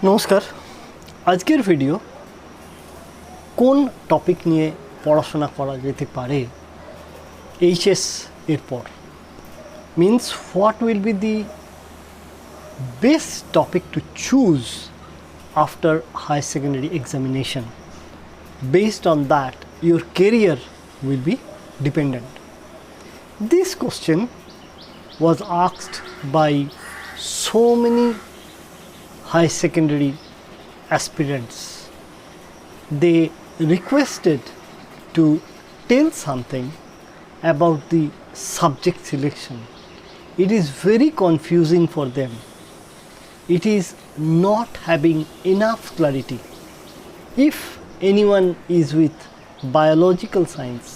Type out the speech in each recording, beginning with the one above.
নমস্কার। আজকের ভিডিও কোন টপিক নিয়ে পড়াশোনা করা যেতে পারে এইচএস এর পর, means what will be the best topic to choose after high secondary examination. Based on that your career will be dependent. This question was asked by so many high secondary aspirants. They requested to tell something about the subject selection. It is very confusing for them. It is not having enough clarity. If anyone is with biological science,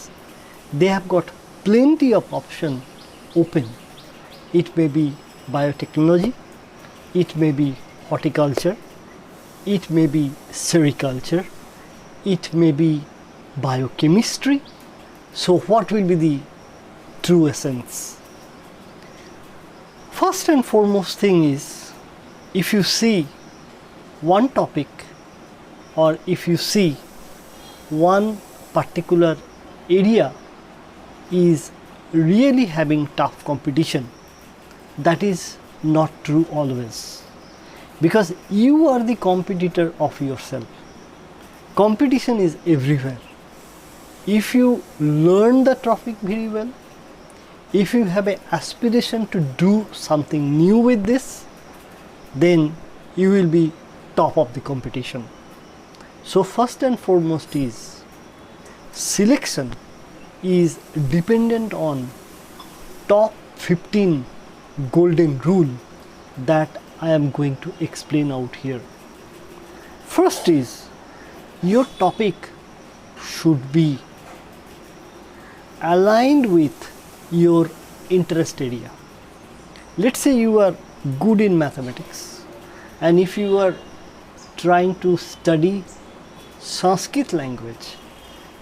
they have got plenty of option open. It may be biotechnology, it may be horticulture, it may be sericulture, it may be biochemistry. So what will be the true essence? First and foremost thing is, if you see one topic or if you see one particular area is really having tough competition, that is not true always, because you are the competitor of yourself. Competition is everywhere. If you learn the topic very well, if you have an aspiration to do something new with this, then you will be top of the competition. So first and foremost is, selection is dependent on top 15 golden rule that I am going to explain out here. First is, your topic should be aligned with your interest area. Let's say you are good in mathematics, and if you are trying to study Sanskrit language,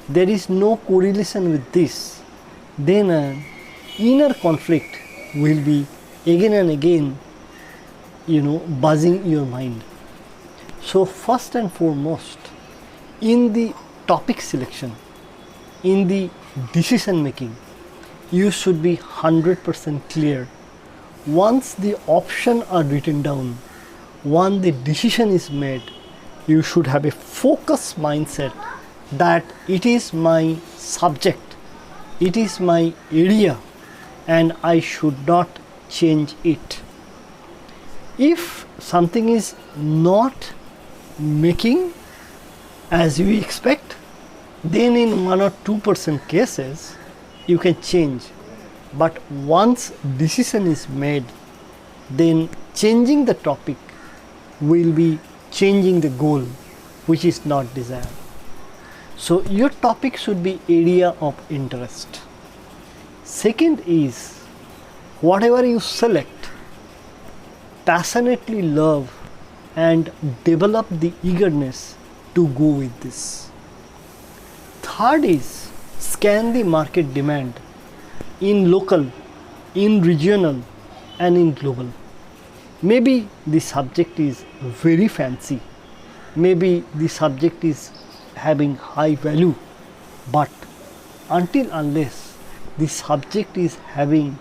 there is no correlation with this, then an inner conflict will be again and again buzzing your mind. So first and foremost, in the topic selection, in the decision making, you should be 100% clear. Once the options are written down, once the decision is made, you should have a focused mindset that it is my subject, it is my area, and I should not change it. If something is not making as you expect, then in 1 or 2% cases you can change. But once decision is made, then changing the topic will be changing the goal, which is not desired. So your topic should be area of interest. Second is, whatever you select, passionately love and develop the eagerness to go with this. Third is, scan the market demand in local, in regional, and in global. Maybe the subject is very fancy, maybe the subject is having high value, but until unless the subject is having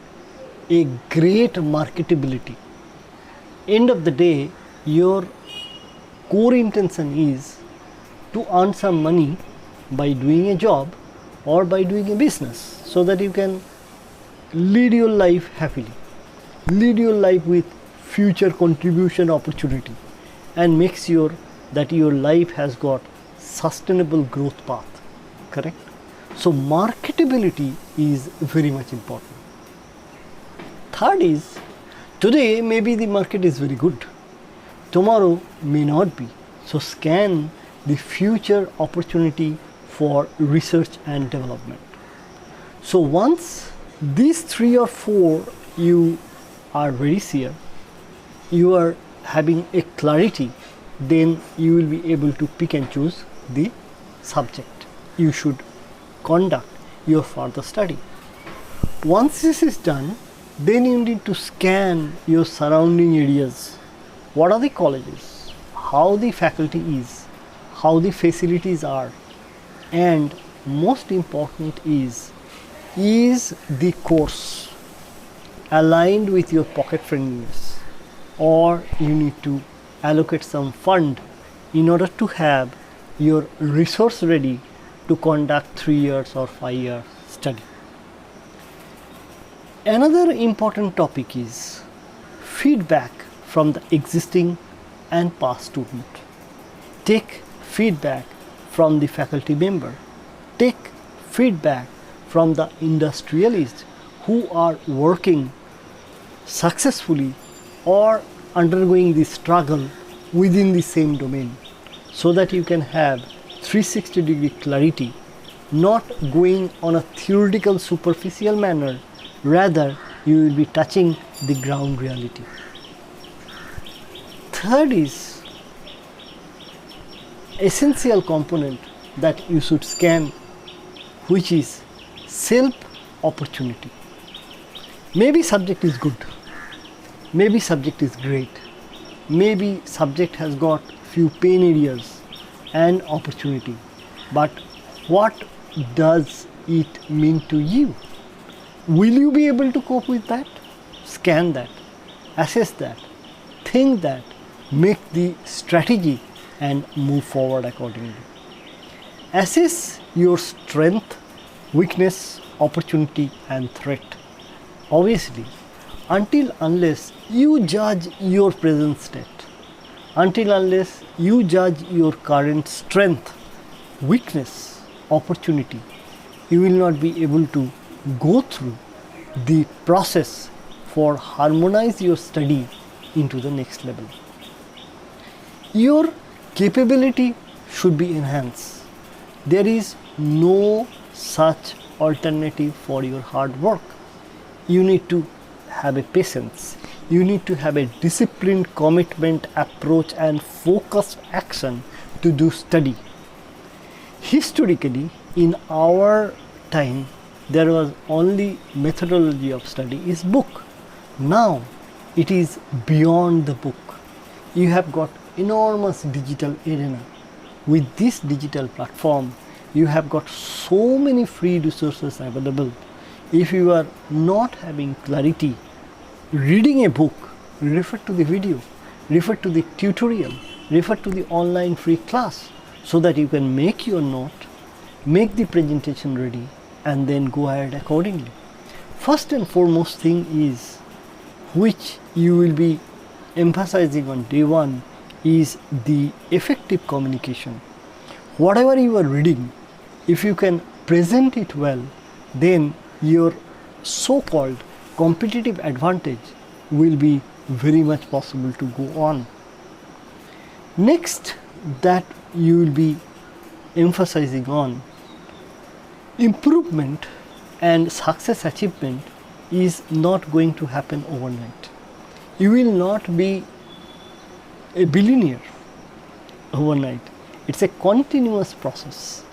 a great marketability, end of the day your core intention is to earn some money by doing a job or by doing a business, so that you can lead your life happily, lead your life with future contribution opportunity, and make sure that your life has got sustainable growth path. Correct? So marketability is very much important. Third is, today maybe the market is very good, tomorrow may not be. So scan the future opportunity for research and development. So once these 3 or 4 you are very sure, you are having a clarity, then you will be able to pick and choose the subject you should conduct your further study. Once this is done, then you need to scan your surrounding areas. What are the colleges? how the faculty is, how the facilities are, and most important is the course aligned with your pocket friendliness, or you need to allocate some fund in order to have your resource ready to conduct 3 years or 5 year study. Another important topic is feedback from the existing and past student. Take feedback from the faculty member. Take feedback from the industrialists who are working successfully or undergoing the struggle within the same domain, so that you can have 360-degree clarity, not going on a theoretical superficial manner, rather you will be touching the ground reality. Third is essential component that you should scan, which is self opportunity. Maybe subject is good, maybe subject is great, maybe subject has got few pain areas and opportunity, but what does it mean to you? Will you be able to cope with that? Scan that, assess that, think that, make the strategy and move forward accordingly. Assess your strength, weakness, opportunity and threat. Obviously, until unless you judge your present state, until unless you judge your current strength, weakness, opportunity, you will not be able to go through the process for harmonize your study into the next level. Your capability should be enhanced. There is no such alternative for your hard work. You need to have a patience. You need to have a disciplined commitment, approach and focused action to do study. Historically, in our time, there was only methodology of study is book. Now it is beyond the book. You have got enormous digital arena. With this digital platform, you have got so many free resources available. If you are not having clarity, reading a book, refer to the video, refer to the tutorial, refer to the online free class, so that you can make your note, make the presentation ready and then go ahead accordingly. First and foremost thing is, which you will be emphasizing on day one, is the effective communication. Whatever you are reading, if you can present it well, then your so-called competitive advantage will be very much possible to go on. Next, that you will be emphasizing on improvement and success achievement is not going to happen overnight. You will not be a billionaire overnight. It's a continuous process.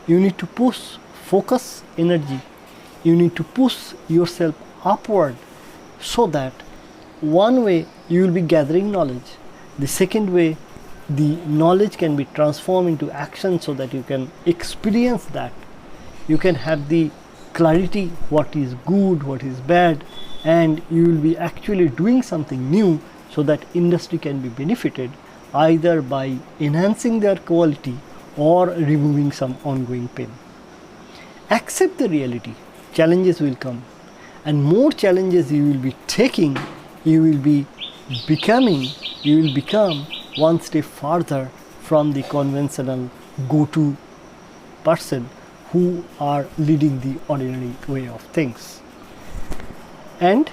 You need to push, focus energy. You need to push yourself upward, so that one way you will be gathering knowledge. The second way, the knowledge can be transformed into action, so that you can experience that. You can have the clarity what is good, what is bad, and you will be actually doing something new, so that industry can be benefited either by enhancing their quality or removing some ongoing pain. Accept the reality. Challenges will come, and more challenges you will be taking, you will become one step further from the conventional go-to person who are leading the ordinary way of things. And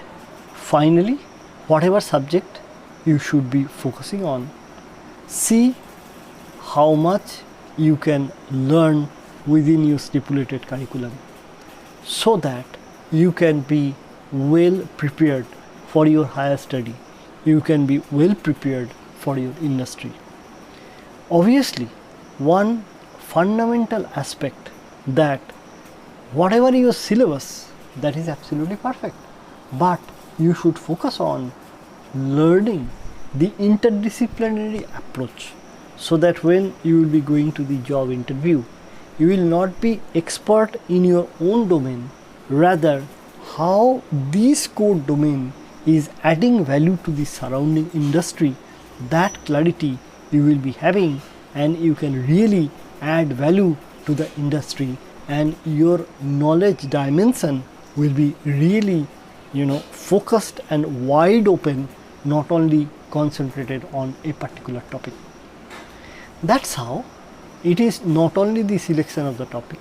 finally, whatever subject you should be focusing on, see how much you can learn within your stipulated curriculum, so that you can be well prepared for your higher study. You can be well prepared for your industry. Obviously, one fundamental aspect, that whatever your syllabus, that is absolutely perfect, but you should focus on learning the interdisciplinary approach. so that when you will be going to the job interview, you will not be expert in your own domain, rather how this core domain is adding value to the surrounding industry. That clarity you will be having, and you can really add value to the industry, and your knowledge dimension will be really focused and wide open, not only concentrated on a particular topic. That's how it is not only the selection of the topic,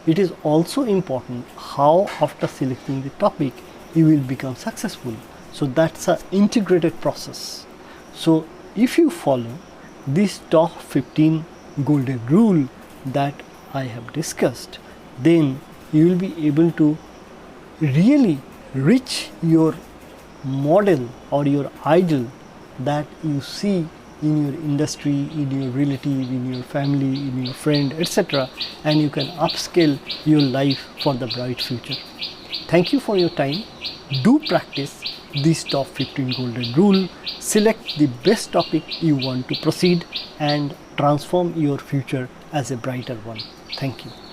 it is also important how after selecting the topic you will become successful. So that's an integrated process. So if you follow this top 15 golden rule that I have discussed, then you will be able to really reach your model or your ideal that you see in your industry, in your relative, in your family, in your friend, etc., and you can upscale your life for the bright future. Thank you for your time. Do practice this top 15 golden rule. Select the best topic you want to proceed and transform your future as a brighter one. Thank you.